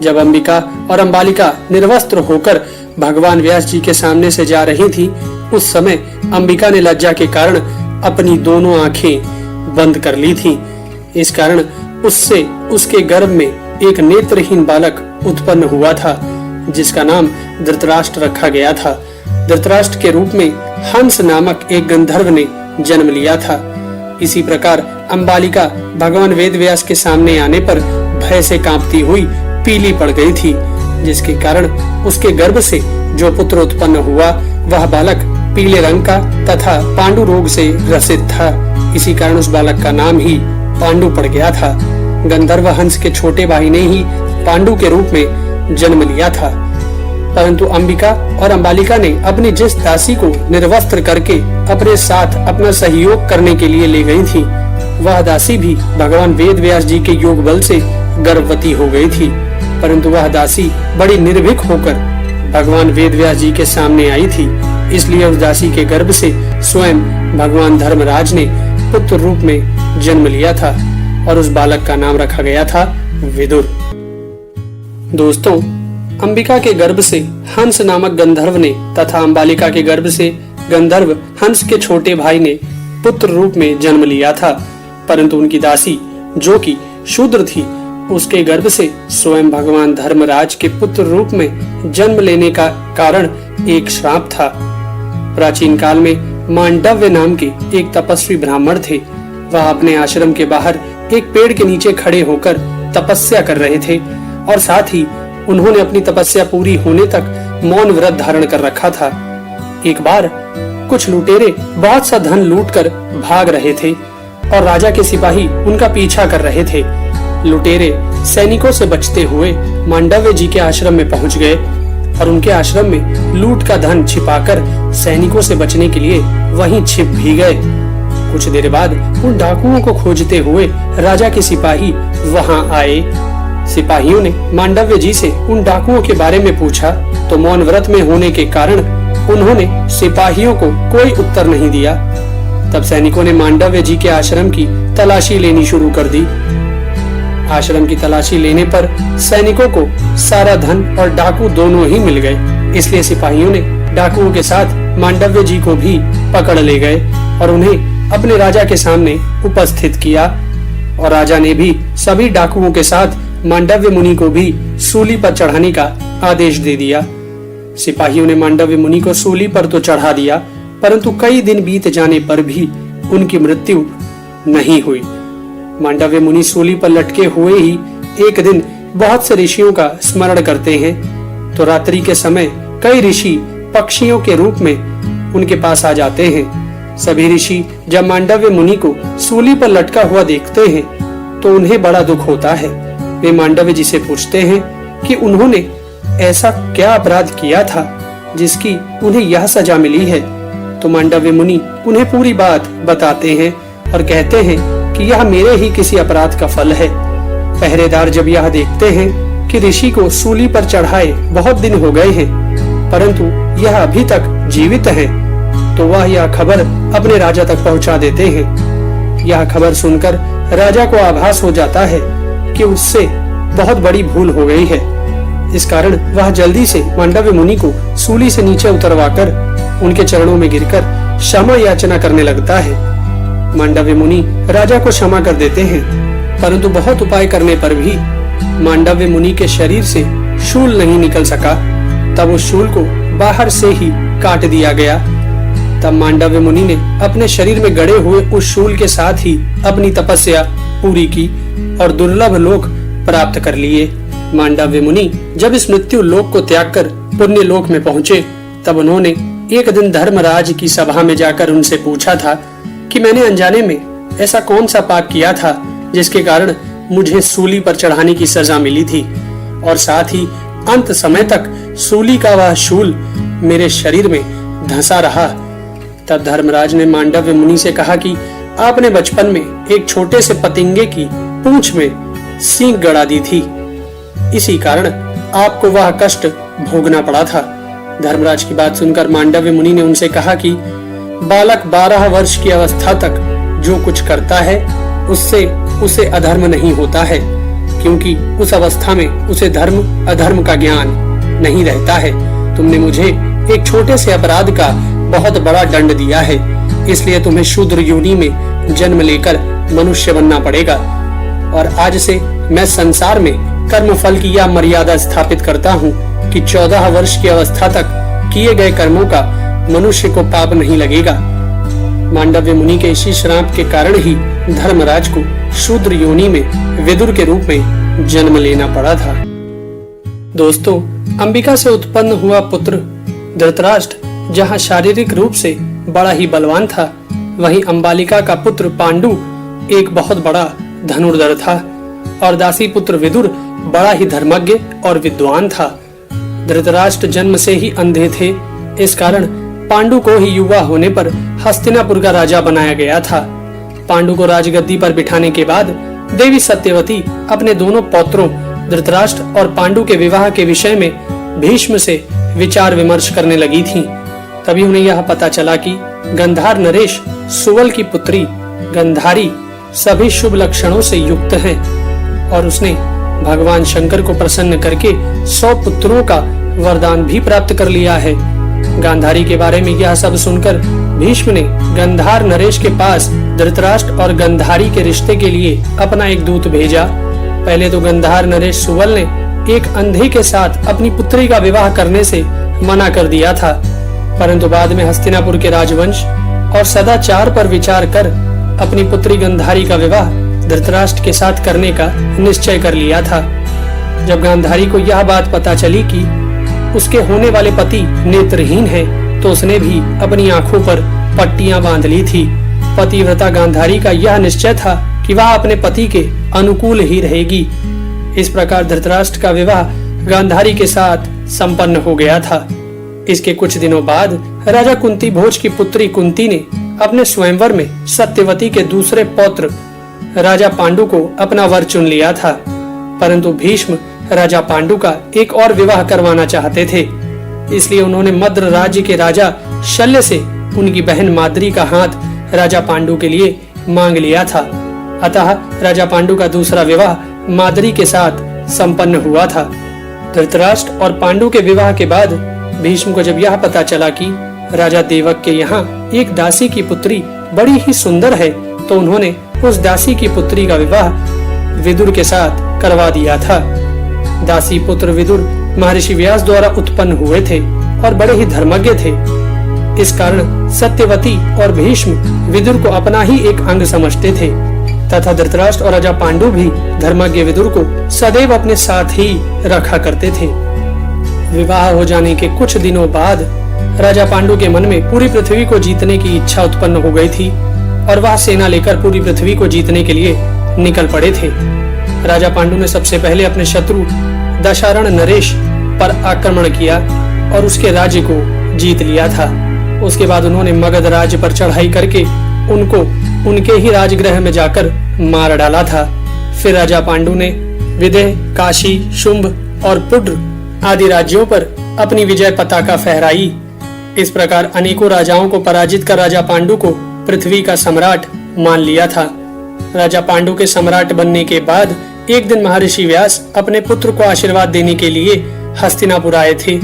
[SPEAKER 1] जब अंबिका और अंबालिका निर्वस्त्र होकर भगवान व्यास जी के सामने से जा रही थी, उस समय अंबिका ने लज्जा के कारण अपनी दोनों आंखें बंद कर ली थी। इस कारण उससे उसके गर्भ में एक नेत्रहीन बालक उत्पन्न हुआ था, जिसका नाम धृतराष्ट्र रखा गया था। धृतराष्ट्र के रूप में हंस नामक एक गंधर्व ने जन्म लिया था। इसी प्रकार अंबालिका भगवान वेदव्यास के सामने आने पर भय से कांपती हुई पीली पड़ गई थी, जिसके कारण उसके गर्भ से जो पुत्र उत्पन्न हुआ वह बालक पीले रंग का तथा पांडु रोग से ग्रसित था। इसी कारण उस बालक का नाम ही पांडु पड़ गया था। गंधर्व हंस के छोटे भाई ने ही पांडु के रूप में जन्म लिया था। परंतु अंबिका और अंबालिका ने अपनी जिस दासी को निर्वस्त्र करके अपने साथ अपना सहयोग करने के लिए ले गई थी, वह दासी भी भगवान वेदव्यास जी के योग बल से गर्भवती हो गई थी। परंतु वह दासी बड़ी निर्भीक होकर भगवान वेदव्यास जी के सामने आई थी, इसलिए उस दासी के गर्भ से स्वयं भगवान धर्मराज ने पुत्र रूप में जन्म लिया था और उस बालक का नाम रखा गया था विदुर। दोस्तों, अंबिका के गर्भ से हंस नामक गंधर्व ने तथा अंबालिका के गर्भ से गंधर्व हंस के छोटे भाई ने पुत्र रूप में जन्म लिया था। परंतु उनकी दासी जो कि शूद्र थी, उसके गर्भ से स्वयं भगवान धर्मराज के पुत्र रूप में जन्म लेने का कारण एक श्राप था। प्राचीन काल में मांडव्य नाम के एक तपस्वी ब्राह्मण थे। वह अपने आश्रम के बाहर एक पेड़ के नीचे खड़े होकर तपस्या कर रहे थे और साथ ही उन्होंने अपनी तपस्या पूरी होने तक मौन व्रत धारण कर रखा था। एक बार कुछ लुटेरे बहुत सा धन लूटकर भाग रहे थे और राजा के सिपाही उनका पीछा कर रहे थे। लुटेरे सैनिकों से बचते हुए मांडव्य जी के आश्रम में पहुंच गए और उनके आश्रम में लूट का धन छिपाकर सैनिकों से बचने के लिए वहीं छिप भी गए। कुछ देर बाद उन डाकुओं को खोजते हुए राजा के सिपाही वहां आए। सिपाहियों ने मांडव्य जी से उन डाकुओं के बारे में पूछा तो मौन व्रत में होने के कारण उन्होंने सिपाहियों को कोई उत्तर नहीं दिया। तब सैनिकों ने मांडव्य जी के आश्रम की तलाशी लेनी शुरू कर दी। आश्रम की तलाशी लेने पर सैनिकों को सारा धन और डाकू दोनों ही मिल गए। इसलिए सिपाहियों ने डाकुओं के साथ मांडव्य जी को भी पकड़ ले गए और उन्हें अपने राजा के सामने उपस्थित किया। और राजा ने भी सभी डाकुओं के साथ मांडव्य मुनि को भी सूली पर चढ़ाने का आदेश दे दिया। सिपाहियों ने मांडव्य मुनि को सूली पर तो चढ़ा दिया, परंतु कई दिन बीत जाने पर भी उनकी मृत्यु नहीं हुई। मांडव्य मुनि सूली पर लटके हुए ही एक दिन बहुत से ऋषियों का स्मरण करते हैं तो रात्रि के समय कई ऋषि पक्षियों के रूप में उनके पास आ जाते हैं। सभी ऋषि जब मांडव्य मुनि को सूली पर लटका हुआ देखते हैं तो उन्हें बड़ा दुख होता है। वे मांडव्य जी से पूछते हैं कि उन्होंने ऐसा क्या अपराध किया था जिसकी उन्हें यह सजा मिली है। तो मांडव्य मुनि उन्हें पूरी बात बताते हैं और कहते हैं कि यह मेरे ही किसी अपराध का फल है। पहरेदार जब यह देखते हैं कि ऋषि को सूली पर चढ़ाए बहुत दिन हो गए हैं परंतु यह अभी तक जीवित है तो वह यह खबर अपने राजा तक पहुंचा देते हैं। यह खबर सुनकर राजा को आभास हो जाता है कि उससे बहुत बड़ी भूल हो गई है। इस कारण वह जल्दी से मांडव्य मुनि को सूली से नीचे उतरवाकर उनके चरणों में गिरकर क्षमा याचना करने लगता है। मांडव्य मुनि राजा को क्षमा कर देते हैं परंतु बहुत उपाय करने पर भी मांडव्य मुनि के शरीर से शूल नहीं निकल सका। तब उस शूल को बाहर से ही काट दिया गया। तब मांडव्य मुनि ने अपने शरीर में गड़े हुए उस शूल के साथ ही अपनी तपस्या पूरी की और दुर्लभ लोक प्राप्त कर लिए। मांडव्य मुनि जब इस मृत्यु लोक को त्याग कर पुण्य लोक में पहुँचे तब उन्होंने एक दिन धर्मराज की सभा में जाकर उनसे पूछा था कि मैंने अनजाने में ऐसा कौन सा पाप किया था जिसके कारण मुझे सूली पर चढ़ाने की सजा मिली थी और साथ ही अंत समय तक सूली का वह शूल मेरे शरीर में धंसा रहा। तब धर्मराज ने मांडव्य मुनि से कहा कि आपने बचपन में एक छोटे से पतिंगे की पूंछ में सींग गड़ा दी थी, इसी कारण आपको वह कष्ट भोगना पड़ा था। धर्मराज की बात सुनकर मांडव्य मुनि ने उनसे कहा कि बालक 12 वर्ष की अवस्था तक जो कुछ करता है उससे उसे अधर्म नहीं होता है, क्योंकि उस अवस्था में उसे धर्म अधर्म का ज्ञान नहीं रहता है। तुमने मुझे एक छोटे से अपराध का बहुत बड़ा दंड दिया है, इसलिए तुम्हें शूद्र योनि में जन्म लेकर मनुष्य बनना पड़ेगा। और आज से मैं संसार में कर्म फल की यह मर्यादा स्थापित करता हूँ कि 14 वर्ष की अवस्था तक किए गए कर्मों का मनुष्य को पाप नहीं लगेगा। मांडव्य मुनि के इसी श्राप के कारण ही धर्मराज को शूद्र योनि में विदुर के रूप में जन्म लेना पड़ा था। दोस्तों, अंबिका से उत्पन्न हुआ पुत्र धृतराष्ट्र जहाँ शारीरिक रूप से बड़ा ही बलवान था, वहीं अंबालिका का पुत्र पांडु एक बहुत बड़ा धनुर्धर था और दासी पुत्र विदुर बड़ा ही धर्मज्ञ और विद्वान था। धृतराष्ट्र जन्म से ही अंधे थे, इस कारण पांडु को ही युवा होने पर हस्तिनापुर का राजा बनाया गया था। पांडु को राजगद्दी पर बिठाने के बाद देवी सत्यवती अपने दोनों पौत्रों धृतराष्ट्र और पांडु के विवाह के विषय में भीष्म से विचार विमर्श करने लगी थी। तभी उन्हें यह पता चला कि गंधार नरेश सुवल की पुत्री गंधारी सभी शुभ लक्षणों से युक्त है और उसने भगवान शंकर को प्रसन्न करके 100 पुत्रों का वरदान भी प्राप्त कर लिया है। गांधारी के बारे में यह सब सुनकर भीष्म ने गंधार नरेश के पास धृतराष्ट्र और गंधारी के रिश्ते के लिए अपना एक दूत भेजा। पहले तो गंधार नरेश सुवल ने एक अंधे के साथ अपनी पुत्री का विवाह करने से मना कर दिया था, परंतु बाद में हस्तिनापुर के राजवंश और सदाचार पर विचार कर अपनी पुत्री गंधारी का विवाह धृतराष्ट्र के साथ करने का निश्चय कर लिया था। जब गांधारी को यह बात पता चली कि उसके होने वाले पति नेत्रहीन हैं, तो उसने भी अपनी आंखों पर पट्टियां बांध ली थी। पतिव्रता गांधारी का यह निश्चय था कि वह अपने पति के अनुकूल ही रहेगी। इस प्रकार धृतराष्ट्र का विवाह गांधारी के साथ संपन्न हो गया था। इसके कुछ दिनों बाद राजा कुंती भोज की पुत्री कुंती ने अपने स्वयंवर में सत्यवती के दूसरे पौत्र राजा पांडु को अपना वर चुन लिया था। परंतु भीष्म राजा पांडु का एक और विवाह करवाना चाहते थे। इसलिए उन्होंने मद्र राज्य के राजा शल्य से उनकी बहन माद्री का हाथ राजा पांडु के लिए मांग लिया था। अतः राजा पांडु का दूसरा विवाह माद्री के साथ संपन्न हुआ था। धृतराष्ट्र और पांडु के विवाह के बाद भीष्म को जब यह पता चला कि राजा देवक के यहाँ एक दासी की पुत्री बड़ी ही सुंदर है, तो उन्होंने उस दासी की पुत्री का विवाह विदुर के साथ करवा दिया था। दासी पुत्र विदुर महर्षि व्यास द्वारा उत्पन्न हुए थे और बड़े ही धर्मज्ञ थे। इस कारण सत्यवती और भीष्म विदुर को अपना ही एक अंग समझते थे तथा धृतराष्ट्र और राजा पांडु भी धर्मज्ञ विदुर को सदैव अपने साथ ही रखा करते थे। विवाह हो जाने के कुछ दिनों बाद राजा पांडु के मन में पूरी पृथ्वी को जीतने की इच्छा उत्पन्न हो गई थी और वह सेना लेकर पूरी पृथ्वी को जीतने के लिए निकल पड़े थे। राजा पांडु ने सबसे पहले अपने शत्रु दशारण नरेश पर आक्रमण किया और उसके राज्य को जीत लिया था। उसके बाद उन्होंने मगध राज्य पर चढ़ाई करके उनको उनके ही राजगृह में जाकर मार डाला था। फिर राजा पांडु ने विदेह, काशी, शुंभ और पुड्र आदि राज्यों पर अपनी विजय पताका फहराई। इस प्रकार अनेकों राजाओं को पराजित कर राजा पांडु को पृथ्वी का सम्राट मान लिया था। राजा पांडु के सम्राट बनने के बाद एक दिन महर्षि व्यास अपने पुत्र को आशीर्वाद देने के लिए हस्तिनापुर आए थे।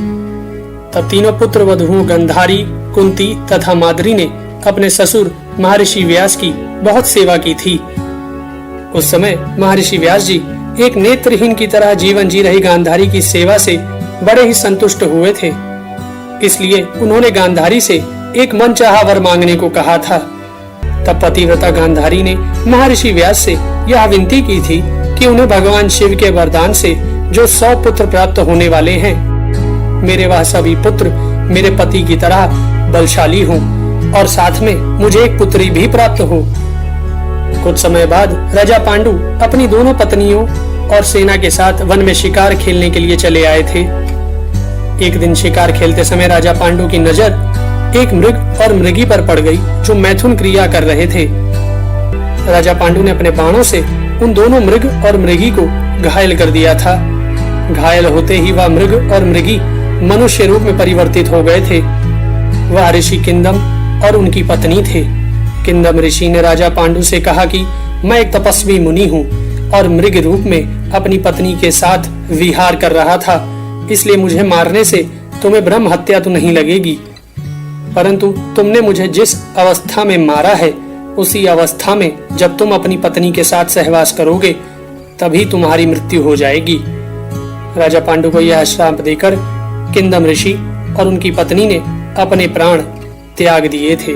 [SPEAKER 1] तब तीनों पुत्र वधुओं गंधारी, कुंती तथा माद्री ने अपने ससुर महर्षि व्यास की बहुत सेवा की थी। उस समय महर्षि व्यास जी एक नेत्रहीन की तरह जीवन जी रही गांधारी की सेवा से बड़े ही संतुष्ट हुए थे। इसलिए उन्होंने गांधारी से एक मनचाहा वर मांगने को कहा था। तब पतिव्रता गांधारी ने महर्षि व्यास से यह विनती की थी कि उन्हें भगवान शिव के वरदान से जो 100 पुत्र प्राप्त होने वाले हैं, मेरे वह सभी पुत्र मेरे पति की तरह बलशाली हों और साथ में मुझे एक पुत्री भी प्राप्त हो। कुछ समय बाद राजा पांडु अपनी दोनों पत्नियों और सेना के साथ वन में शिकार खेलने के लिए चले आए थे। एक दिन शिकार खेलते समय राजा पांडु की नजर एक मृग और मृगी पर पड़ गई जो मैथुन क्रिया कर रहे थे। राजा पांडु ने अपने बाणों से उन दोनों मृग और मृगी को घायल कर दिया था। घायल होते ही वह मृग और मृगी मनुष्य रूप में परिवर्तित हो गए थे। वह ऋषि किंदम और उनकी पत्नी थे। किंदम ऋषि ने राजा पांडु से कहा कि मैं एक तपस्वी मुनि हूँ और मृग रूप में अपनी पत्नी के साथ विहार कर रहा था, इसलिए मुझे मारने से तुम्हें ब्रह्म हत्या तो नहीं लगेगी, परंतु तुमने मुझे जिस अवस्था में मारा है उसी अवस्था में जब तुम अपनी पत्नी के साथ सहवास करोगे तभी तुम्हारी मृत्यु हो जाएगी। राजा पांडु को यह श्राप देकर किंदम ऋषि और उनकी पत्नी ने अपने प्राण त्याग दिए थे।